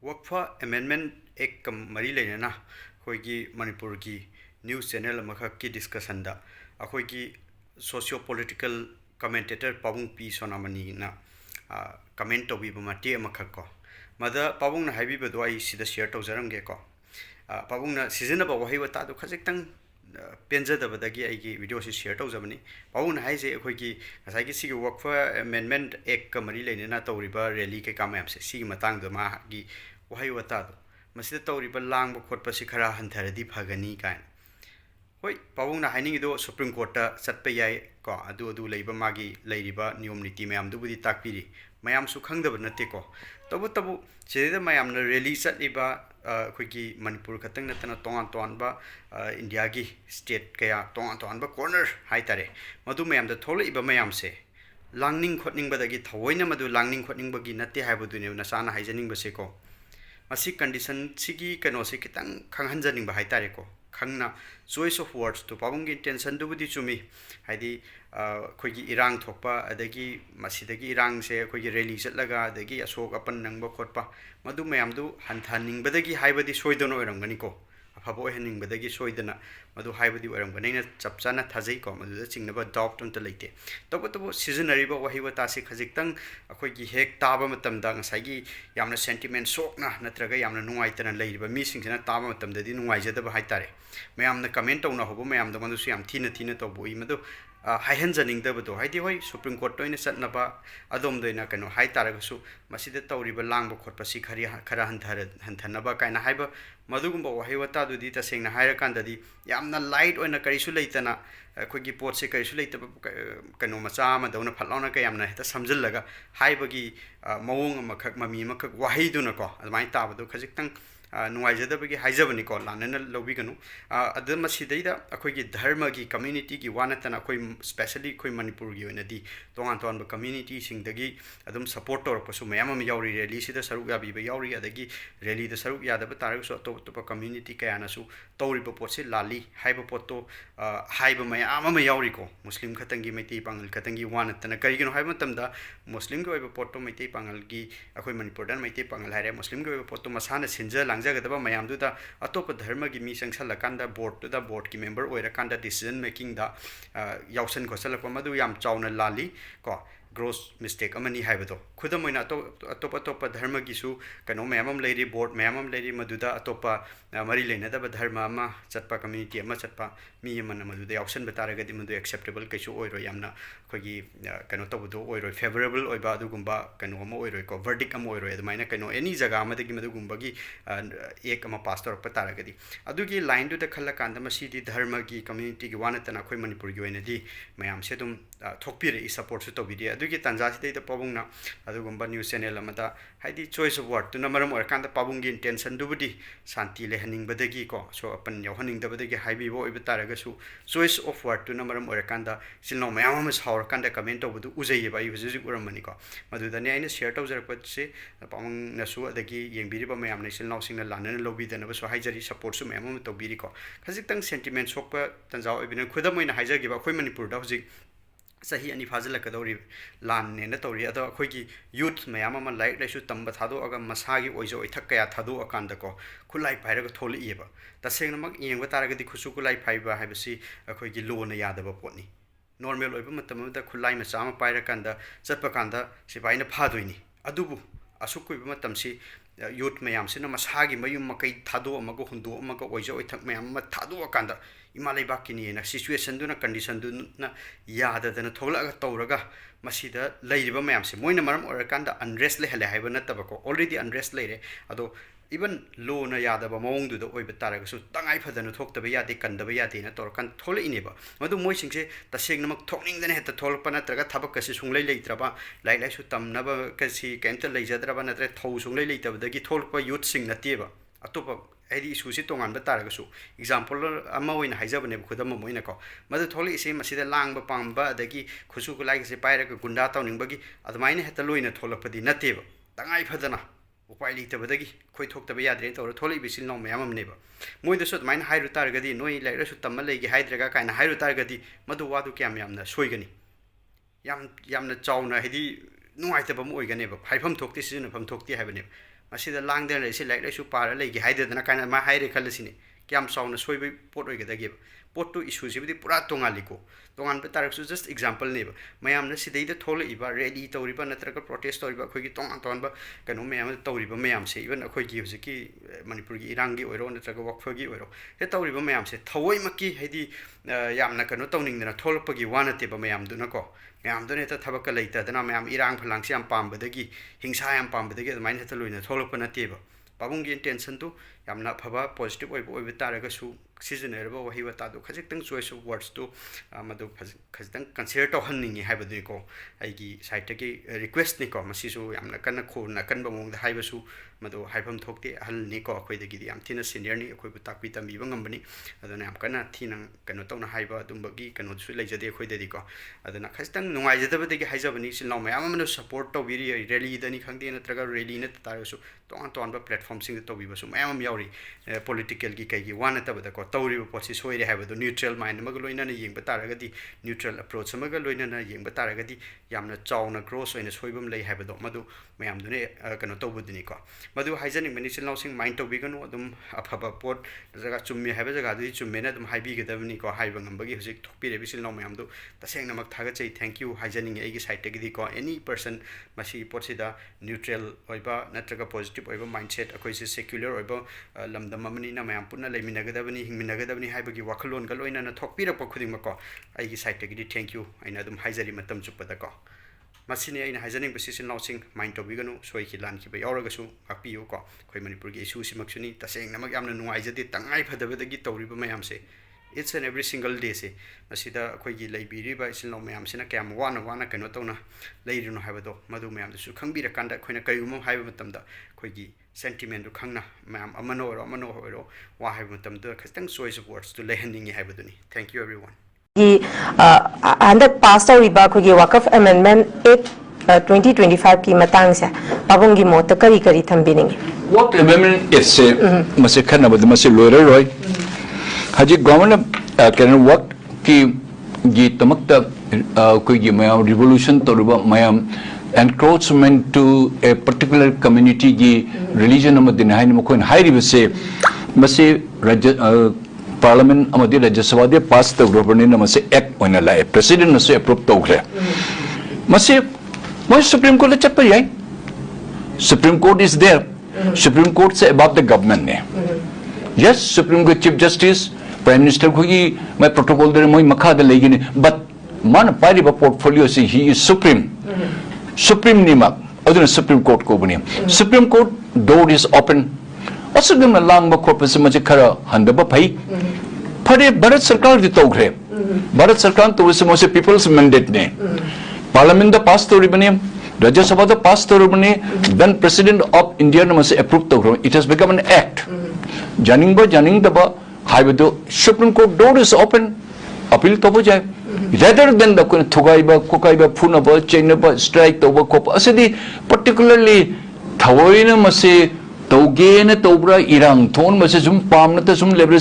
Waqf Amendment Act mari leina khoigi Manipur ki news channel amakha ki discussion da akhoi ki socio political commentator Pabung P Sonamani na comment to bi mati amakha ko mada Pabung na haibi bedo ai sida share to jaram ge ko Pabung na season ba wahei wata do khajiktang penja da badagi ai ki video si share to jamani Pabung na hai je akhoi ki asai ki si Waqf Amendment Act mari leina na tawriba rally ke kamam se si matangda ma gi wahei wata do masida tawriba lang ba khotpa si khara hantaradi phagani kan hoi Pabung na haining do Supreme Court ta chatpa yai ko adu leiba magi leiriba niyom niti mayam du budi takpiri mayam su khangdaba nate ko tabu cheda mayam na rally chatliba khoigi Manipur khatang natana tongan ba India gi state kaya tongan ba corner haitare madu mayam da tholiba mayam se langning khotning badagi thawoina madu langning khotning bagi nate haibudu ne na sana haijaning ba se ko masi condition sigi kano se kitang khanghanjaning ba haitare ko khangna choice of words to Pabung gi intention du budi chumi haidi khoigi irang thokpa adagi masidagi irang se khoigi rally chatlaga adagi asok apan nangba khotpa madu mayam du hanthaning badagi haibadi soidono orangani ko afabo hening badagi soidana madu haibadi orangani na chapchana thajai ko madu da chingnaba doubt unta leite tobo seasonary ba wahi wata se khajiktang khoigi hek taba matamda ngasai yamna sentiment sokna natraga yamna nungaitana leiriba mi singsina taba matamda di nungaijada ba haitare mayamna comment tawna hobo mayamda madu su yam thina to boi madu haihanjaning da bado haidi hoi Supreme Court toina satnaba adom doina kano hai taragasu masida tawriba langba khotpa si khara hanthanaba kaina haiba madugumba wahei wata dudi tasengna hairakanda di yamna light oina karisu leitana khoigi pot se karisu leitaba kano macha ma dauna phalona ka yamna heta samjillaga haibagi mawong amakhak mami amakhak wahei duna ko admai tabadu khajiktang nuaijadabagi haijabani ko lanana lobiganu adama sidaida akhoi dharma gi community gi wanatana akhoi specially akhoi Manipur gi oina di tongan ba community singdagi adum support tor pasu mayam am yauri rally sida saruk ya bi ba yauri adagi rally da saruk ya da ba tar so to community kaya na su tori ba potse lali haiba potto haiba mayam am yauri ko muslim khatangi meiti pangal khatangi wanatana kari gino haiba tamda muslim go ba potto meiti pangal gi akhoi Manipur dan meiti pangal haire muslim go ba potto masana sinja jagdaba mayam du da atop dharma gi mi sangsala kanda board to da board ki member oira kanda decision making da yausan ko salakwa madu yam chauna lali ko gross mistake amani haibado khudamoina atop dharma gi su kano mayam leiri board mayam leiri maduda atop mari leina da dharma ma chatpa community ama chatpa mi amana maduda yausan bataraga di madu acceptable kaisu oiro yamna khogi kano tabudo oiro favorable oiba adugumba kano ama oiro ko verdict am oiro admaina kano any jaga amadagi madugumba gi ek ama pastor pataraga di adugi line du da khalla kanda masi di dharma gi community gi wanatana khoi Manipur gi oina di mayam se dum thokpire I support su to video adugi tanjasi de Pabung na adugumba news channel amada haidi choice of word tuna maram or kanda Pabung gi intention du budi santi le haning badagi ko so apan yaw haning da badagi haibi bo ibtaraga su choice of word tuna maram or kanda silno mayam mas haur kanda comment to budu uzai ba yuji uramani ko madu da ne aina share to jarakpat se Pabung na su adagi yengbiri ba mayam na silno singna lanana lobby da na ba so haijari support su mayam to biri ko khajiktang sentiment sokpa tanjao ibina khudamoina haijagi ba khoi Manipur da hojik sahi ani fazala kadori lan ne na tori ado khoigi youth mayam ama like la su tamba thado aga masagi oijo ithak kaya thado akanda ko khulai phaira ga tholi eba tasengna mak yengba taraga di khusu kulai phaiba haibasi khoigi lo na yadaba potni normal oiba matam da khulai ma chama paira kanda chatpa kanda sipaina phadoini adubu asukui matam si youth mayam sina masagi mayum makai thado amago hundo amago oijo ithak mayam ma thado akanda imalai bakini na situation du na condition du na yada da na thola ga tawraga masida leiriba mayam se moina maram or kanda unrest le hale haiba nataba ko already unrest leire ado even low na yada ba mawong du da oiba taraga su tangai phadana thokta ba yade kandaba yade na tor kan thola ineba madu moi singse taseng namak thokning dane heta tholpa natraga thabak kasi sunglai leitraba lai su tamnaba kasi kenta leijadraba natre thau sunglai leitaba dagi tholpa youth sing nateba atopa edi issue si tongan ba taraga su example ama oina haijabane khudam moina ko madu tholi ise masida langba pamba dagi khusu ku lai se paira ka gunda tawning bagi admaina heta loina tholapadi nateba tangai phadana upai litabadagi khoi thokta ba yadre tawra tholi bisil no mayam neba moida su admaina hairu taraga di noi lai ra su tamma leigi haidraga kaina hairu taraga di madu wadu kyam yamna soigani yamna chawna hedi nuaitaba mo oiganeba phaifam thokti sinu pham thokti haibane ꯑꯁꯤꯗ ꯂꯥꯡꯗꯅ ꯂꯩꯁꯤ ꯂꯥꯏꯔꯤꯛ ꯂꯥꯏꯁꯨ ꯄꯥꯔ ꯂꯩꯒꯦ ꯍꯥꯏꯗꯗꯅ ꯀꯥꯏꯅ ꯃꯥ ꯍꯥꯏꯔꯦ ꯈꯜꯂꯁꯤꯅꯦ ꯀꯌꯥꯝ ꯆꯥꯎꯅ ꯁꯣꯏꯕ ꯄꯣꯠ ꯑꯣꯏꯒꯗꯒꯦꯕ ꯄꯣꯠꯇꯨ ꯏꯁꯨꯁꯤꯕꯨꯗꯤ ꯄꯨꯔꯥ ꯇꯣꯉꯥꯜꯂꯤꯀꯣ ꯇꯣꯉꯥꯟꯕ ꯇꯥꯔꯒꯁꯨ ꯖꯁ ꯑꯦꯛꯖꯥꯝꯄꯜꯅꯦꯕ ꯃꯌꯥꯝꯅ ꯁꯤꯗꯩꯗ ꯊꯣꯛꯂꯛꯏꯕ ꯔꯦꯂꯤ ꯇꯧꯔꯤꯕ ꯅꯠꯇ꯭ꯔꯒ ꯄ꯭ꯔꯣꯇꯦꯁ ꯇꯧꯔꯤꯕ ꯑꯩꯈꯣꯏꯒꯤ ꯇꯣꯉꯥꯟ ꯇꯣꯉꯥꯟꯕ ꯀꯩꯅꯣ ꯃꯌꯥꯝ ꯇꯧꯔꯤꯕ ꯃꯌꯥꯝꯁꯦ ꯏꯚꯟ ꯑꯩꯈꯣꯏꯒꯤ ꯍꯧꯖꯤꯛꯀꯤ ꯃꯅꯤꯄꯨꯔꯒꯤ ꯏꯔꯥꯡꯒꯤ ꯑꯣꯏꯔꯣ ꯅꯠꯇ꯭ꯔꯒ ꯋꯥꯛꯐꯒꯤ ꯑꯣꯏꯔꯣ ꯍꯦ ꯇꯧꯔꯤꯕ ꯃꯌꯥꯝꯁꯦ ꯊꯑꯣꯏꯃꯛꯀꯤ ꯍꯥꯏꯗꯤ ꯌꯥꯝꯅ ꯀꯩꯅꯣ ꯇꯧꯅꯤꯡꯗꯅ ꯊꯣꯛꯂꯛꯄꯒꯤ ꯋꯥ ꯅꯠꯇꯦꯕ ꯃꯌꯥꯝꯗꯨꯅꯀꯣ ꯃꯌꯥꯝꯗꯨꯅ ꯍꯦꯛꯇ ꯊꯕꯛꯀ ꯂꯩꯇꯗꯅ ꯃꯌꯥꯝ ꯏꯔꯥꯡ ꯐꯂꯥꯡꯁꯦ ꯌꯥꯝ ꯄꯥꯝꯕꯗꯒꯤ ꯍꯤꯡꯁꯥ ꯌꯥꯝ ꯄꯥꯝꯕꯗꯒꯤ ꯑꯗꯨꯃꯥꯏꯅ ꯍꯦꯛꯇ ꯂꯣꯏꯅ ꯊꯣꯛꯂꯛꯄ ꯅꯠꯇꯦꯕ ꯄꯥꯕꯨꯡꯒꯤ ꯏꯟꯇꯦꯟꯁꯟꯗꯨ ꯌꯥꯝꯅ ꯑꯐꯕ ꯄꯣꯖꯤꯇꯤꯕ ꯑꯣꯏꯕ ꯇꯥꯔꯒꯁꯨ ꯁꯤꯖꯤꯟꯅꯔꯤꯕ ꯋꯥꯍꯩ ꯋꯥꯇꯥꯗꯨ ꯈꯖꯤꯛꯇꯪ ꯆꯣꯏꯁ ꯑꯣꯐ ꯋꯥꯔꯗꯁꯇꯨ ꯃꯗꯨ ꯈꯖꯤꯛꯇꯪ ꯀꯟꯁꯤꯗꯔ ꯇꯧꯍꯟꯅꯤꯡꯉꯤ ꯍꯥꯏꯕꯗꯨꯅꯤꯀꯣ ꯑꯩꯒꯤ ꯁꯥꯏꯠꯇꯒꯤ ꯔꯤꯀ꯭ꯋꯦꯁꯅꯤꯀꯣ ꯃꯁꯤꯁꯨ ꯌꯥꯝꯅ ꯀꯟꯅ ꯈꯣꯟ ꯑꯀꯟꯕ ꯃꯑꯣꯡꯗ ꯍꯥꯏꯕꯁꯨ ꯃꯗꯨ ꯍꯥꯏꯐꯝ ꯊꯣꯛꯇꯦ ꯑꯍꯜꯅꯤꯀꯣ ꯑꯩꯈꯣꯏꯗꯒꯤꯗꯤ ꯌꯥꯝ ꯊꯤꯅ ꯁꯤꯅꯤꯌꯔꯅꯤ ꯑꯩꯈꯣꯏꯕꯨ ꯇꯥꯛꯄꯤ ꯇꯝꯕꯤꯕ ꯉꯝꯕꯅꯤ ꯑꯗꯨꯅ ꯌꯥꯝ ꯀꯟꯅ ꯊꯤꯅ ꯀꯩꯅꯣ ꯇꯧꯅ ꯍꯥꯏꯕ ꯑꯗꯨꯝꯕꯒꯤ ꯀꯩꯅꯣꯗꯨꯁꯨ ꯂꯩꯖꯗꯦ ꯑꯩꯈꯣꯏꯗꯗꯤꯀꯣ ꯑꯗꯨꯅ ꯈꯖꯤꯛꯇꯪ ꯅꯨꯡꯉꯥꯏꯖꯗꯕꯗꯒꯤ ꯍꯥꯏꯖꯕꯅꯤ ꯏꯆꯤꯜ ꯏꯅꯥꯎ ꯃꯌꯥꯝ ꯑꯃꯅ ꯁꯞꯄꯣꯔꯠ ꯇꯧꯕꯤꯔꯤ ꯔꯦꯂꯤꯗꯅꯤ ꯈꯪꯗꯦ ꯅꯠꯇ꯭ꯔꯒ ꯔꯦꯂꯤ ꯅꯠꯇ ꯇꯥꯔꯒꯁꯨ ꯇꯣꯉꯥꯟ ꯇꯣꯉꯥꯟꯕ ꯄ꯭ꯂꯦꯠꯐꯣꯝꯁꯤꯡꯗ ꯇꯧꯕꯤꯕꯁꯨ ꯃꯌꯥꯝ ꯑꯃ ꯌꯥꯎꯔꯤ ꯄꯣꯂꯤꯇꯤꯀꯦꯜꯒꯤ ꯀꯩꯒꯤ ꯋꯥ ꯅꯠꯇꯕꯗꯀꯣ ꯇꯧꯔꯤꯕ ꯄꯣꯠꯁꯤ ꯁꯣꯏꯔꯦ ꯍꯥꯏꯕꯗꯨ ꯅ꯭ꯌꯨꯇ꯭ꯔꯦꯜ ꯃꯥꯏꯟ ꯑꯃꯒ ꯂꯣꯏꯅꯅ ꯌꯦꯡꯕ ꯇꯥꯔꯒꯗꯤ ꯅ꯭ꯌꯨꯇ꯭ꯔꯦꯜ ꯑꯦꯄ꯭ꯔꯣꯆ ꯑꯃꯒ ꯂꯣꯏꯅꯅ ꯌꯦꯡꯕ ꯇꯥꯔꯒꯗꯤ ꯌꯥꯝꯅ ꯆꯥꯎꯅ ꯒ꯭ꯔꯣꯁ ꯑꯣꯏꯅ ꯁꯣꯏꯕ ꯑꯃ ꯂꯩ ꯍꯥꯏꯕꯗꯣ ꯃꯗꯨ ꯃꯌꯥꯝꯗꯨꯅ ꯀꯩꯅꯣ ꯇꯧꯕꯗꯨꯅꯤꯀꯣ ꯃꯗꯨ ꯍꯥꯏꯖꯅꯤꯡꯕꯅꯤ ꯏꯆꯤꯜ ꯏꯅꯥꯎꯁꯤꯡ ꯃꯥꯏꯟ ꯇꯧꯕꯤꯒꯅꯨ ꯑꯗꯨꯝ ꯑꯐꯕ ꯄꯣꯠ ꯖꯒꯥ ꯆꯨꯝꯃꯦ ꯍꯥꯏꯕ ꯖꯒꯥꯗꯨꯗꯤ ꯆꯨꯝꯃꯦꯅ ꯑꯗꯨꯝ ꯍꯥꯏꯕꯤꯒꯗꯕꯅꯤꯀꯣ ꯍꯥꯏꯕ ꯉꯝꯕꯒꯤ ꯍꯧꯖꯤꯛ ꯊꯣꯛꯄꯤꯔꯤꯕ ꯏꯆꯤꯜ ꯏꯅꯥꯎ ꯃꯌꯥꯝꯗꯨ ꯇꯁꯦꯡꯅꯃꯛ ꯊꯥꯒꯠꯆꯩ ꯊꯦꯡꯛ ꯌꯨ ꯍꯥꯏꯖꯅꯤꯡꯉꯤ ꯑꯩꯒꯤ ꯁꯥꯏꯠꯇꯒꯤꯗꯤꯀꯣ ꯑꯦꯅꯤ ꯄꯔꯁꯟ ꯃꯁꯤꯒꯤ ꯄꯣꯠꯁꯤꯗ ꯅ꯭ꯌꯨꯇ꯭ꯔꯦꯜ ꯑꯣꯏꯕ ꯅꯠꯇ꯭ꯔꯒ ꯄꯣꯖꯤꯇꯤꯕ ꯑꯣꯏꯕ ꯃꯥꯏꯟꯁꯦꯠ ꯑꯩꯈꯣꯏꯁꯦ ꯁꯦꯀ꯭ꯌꯨꯂꯔ ꯑꯣꯏꯕ ꯂꯝꯗꯝ ꯑꯃꯅꯤꯅ ꯃꯌꯥꯝ ꯄꯨꯟꯅ ꯂꯩꯃꯤꯟꯅꯒꯗꯕꯅꯤ ꯍꯤꯡꯃꯤꯟꯅꯒꯗꯕꯅꯤ ꯍꯥꯏꯕꯒꯤ ꯋꯥꯈꯜꯂꯣꯟꯒ ꯂꯣꯏꯅꯅ ꯊꯣꯛꯄꯤꯔꯛꯄ ꯈꯨꯗꯤꯡꯃꯛꯀꯣ ꯑꯩꯒꯤ ꯁꯥꯏꯠꯇꯒꯤꯗꯤ ꯊꯦꯡꯛ ꯌꯨ ꯑꯩꯅ ꯑꯗꯨꯝ ꯍꯥꯏꯖꯔꯤ ꯃꯇꯝ ꯆꯨꯞꯄꯗꯀꯣ ꯃꯁꯤꯅꯤ ꯑꯩꯅ ꯍꯥꯏꯖꯅꯤꯡꯕꯁꯤ ꯏꯆꯤꯜ ꯏꯅꯥꯎꯁꯤꯡ ꯃꯥꯏꯟ ꯇꯧꯕꯤꯒꯅꯨ ꯁꯣꯏꯈꯤ ꯂꯥꯟꯈꯤꯕ ꯌꯥꯎꯔꯒꯁꯨ ꯉꯥꯛꯄꯤꯌꯨꯀꯣ ꯑꯩꯈꯣꯏ ꯃꯅꯤꯄꯨꯔꯒꯤ ꯏꯁꯨꯁꯤꯃꯛꯁꯨꯅꯤ ꯇꯁꯦꯡꯅꯃꯛ ꯌꯥꯝꯅ ꯅꯨꯡꯉꯥꯏꯖꯗꯦ ꯇꯉꯥꯏ ꯐꯗꯕꯗꯒꯤ ꯇꯧꯔꯤꯕ ꯃꯌꯥꯝꯁꯦ ꯏꯠꯁ ꯑꯦꯟ ꯑꯦꯕ꯭ꯔꯤ ꯁꯤꯡꯒꯜ ꯗꯦꯁꯦ ꯃꯁꯤꯗ ꯑꯩꯈꯣꯏꯒꯤ ꯂꯩꯕꯤꯔꯤꯕ ꯏꯆꯤꯜ ꯏꯅꯥꯎ ꯃꯌꯥꯝꯁꯤꯅ ꯀꯌꯥꯝ ꯋꯥꯅ ꯀꯩꯅꯣ ꯇꯧꯅ ꯂꯩꯔꯤꯅꯣ ꯍꯥꯏꯕꯗꯣ ꯃꯗꯨ ꯃꯌꯥꯝꯗꯨꯁꯨ ꯈꯪꯕꯤꯔꯀꯥꯟꯗ ꯑꯩꯈꯣꯏꯅ ꯀꯔꯤꯒꯨꯝꯕ ꯍꯥꯏꯕ ꯃꯇꯝꯗ ꯑꯩꯈꯣꯏꯒꯤ ꯁꯦꯟꯇꯤꯃꯦꯟꯗꯨ ꯈꯪꯅ ꯃꯌꯥꯝ ꯑꯃꯅ ꯑꯣꯏꯔꯣ ꯋꯥ ꯍꯥꯏꯕ ꯃꯇꯝꯗ ꯈꯤꯇꯪ ꯆꯣꯏꯁ ꯑꯣꯐ ꯋꯥꯔꯗꯁꯇꯨ ꯂꯩꯍꯟꯅꯤꯡꯉꯤ ꯍꯥꯏꯕꯗꯨꯅꯤ ꯊꯦꯡꯛ ꯌꯨ ꯑꯦꯕ꯭ꯔꯤ ꯋꯥꯟ ꯍꯟꯗꯛ ꯄꯥꯁ ꯇꯧꯔꯤꯕ ꯑꯩꯈꯣꯏꯒꯤ ꯋꯥꯀꯐ ꯑꯦꯃꯦꯟꯃꯦꯟ ꯑꯦꯛ 2025ꯀꯤ ꯃꯇꯥꯡꯁꯦ ꯄꯥꯕꯨꯡꯒꯤ ꯃꯣꯠꯇ ꯀꯔꯤ ꯀꯔꯤ ꯊꯝꯕꯤꯅꯤꯡꯉꯤ Waqf amendment is mase khanabad mase loiroi haji government can work ki tamakta koi gi mayam revolution toruba mayam encroachment to a particular community gi religion amadin hain mokon hairi base mase parliament amadi rajya sabha de pass tawrobani na mase act oina la president na se approve tawre mase moi supreme court le chatpa yai Supreme Court is there. Supreme Court say about the government. Yes, Supreme Court Chief Justice, Prime Minister Kugi, my protocol there, my Makada Legini, but man Pariba portfolio say he is supreme. Supreme Nima, other Supreme Court Kobani. Supreme Court door is open. Also, them a long corpus Majikara, Handaba Pai. Pare Bharat Sarkar the Togre. Bharat Sarkar to Wisamos people's mandate. Parliament the past to Ribanium. Rajya Sabha the passed through then President of India must approve the it has become an act. Janing the ba Haibu Supreme Court door is open. Appeal to Bujai. Rather than the Tugaiba, Kokaiba, Punaba, Chainaba, strike the work of Asidi, particularly Tawoina must say Togena Tobra Irang, Ton Masum Palm, Natasum Level